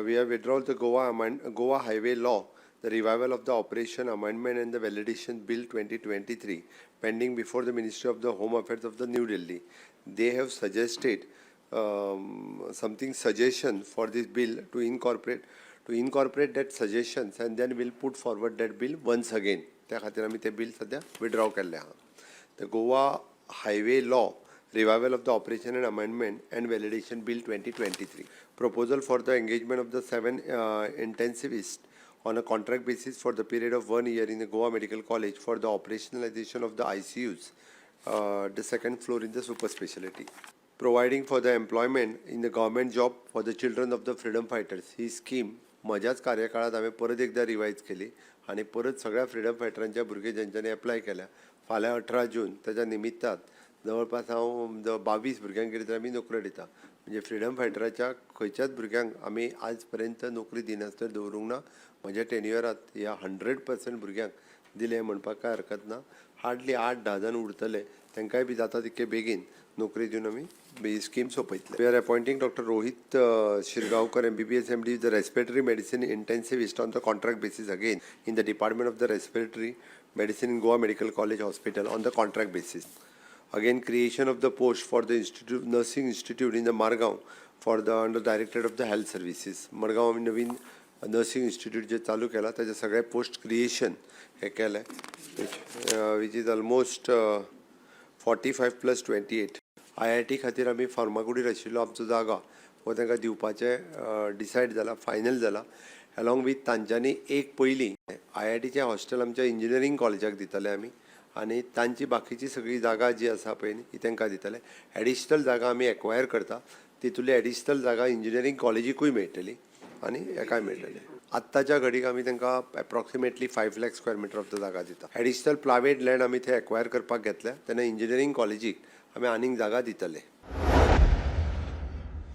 we have withdrawn the Goa Highway Law, the revival of the Operation Amendment and the Validation Bill 2023, pending before the Ministry of the Home Affairs of the New Delhi. They have suggested suggestion for this bill to incorporate that suggestions, and then we'll put forward that bill once again. त्या खातीर आमी ते bill सध्या withdraw केल्लें आहा. The Goa Highway Law, revival of the Operation and Amendment and Validation Bill 2023. Proposal for the engagement of the 7 intensivists on a contract basis for the period of 1 year in the Goa Medical College for the operationalization of the ICUs, the second floor in the super specialty. Providing for the employment in the government job for the children of the freedom fighters. He scheme म्हज्याच कार्यकाळात हांवें परत एकदा revise केली आणि परत सगळ्या freedom फायटरांच्या भुरगे ज्यांच्यानी एप्लाय केल्या फाल्यां 18 जून त्याच्या निमित्तान जवळपास हांव 22 भुरग्यांक कितें आमी नोकऱ्यो दिता. म्हणजे फ्रीडम फायटराच्या खंयच्याच भुरग्यांक आमी आज पर्यंत नोकरी दिनासतना दवरूंक ना. म्हज्या टेन्युअरांत ह्या 100% भुरग्यांक दिले म्हणपाक काय हरकत ना. हार्डली 8-10 जण उरतले, तांकांय बी जाता तितके बेगीन नोकरी दिवन आमी ही स्कीम सोंपयतले. We are appointing doctor Rohit Shirgaonkar MBBS MD the respiratory medicine intensivist on the contract basis again in the department of the respiratory medicine in Goa Medical College Hospital on the contract basis. Again, creation of the post for the nursing institute in the Margaon for the under directorate of the health services. Margaon Naveen nursing institute जे चालू केला त्याचे सगळे post creation हे केले, which is almost 45 + 28. IIT खातीर आमी फार्मागुडीर आशिल्लो आमचो जागा हो तांकां दिवपाचे डिसायड जाला, फायनल जाला. अलॉंग विथ तांच्यांनी एक पयलीं IITचें हॉस्टेल आमच्या इंजिनियरींग कॉलेजाक दितले आमी, आनी तांची बाकीची सगळी जागा जी आसा पळय ती तांकां दितले. एडिशनल जागा आमी एक्वायर करता, तितूंतली एडिशनल जागा इंजिनियरींग कॉलेजीकूय मेळटली आनी हेकाय मेळटली. आत्ताच्या घडीक आमी तांकां approximately 5 lakh square metre of the जागा दिता. एडिशनल प्रायवेट लँड आमी थंय एक्वायर करपाक घेतल्या, तेन्ना इंजिनियरींग कॉलेजीक आमी आनीक जागा दितले.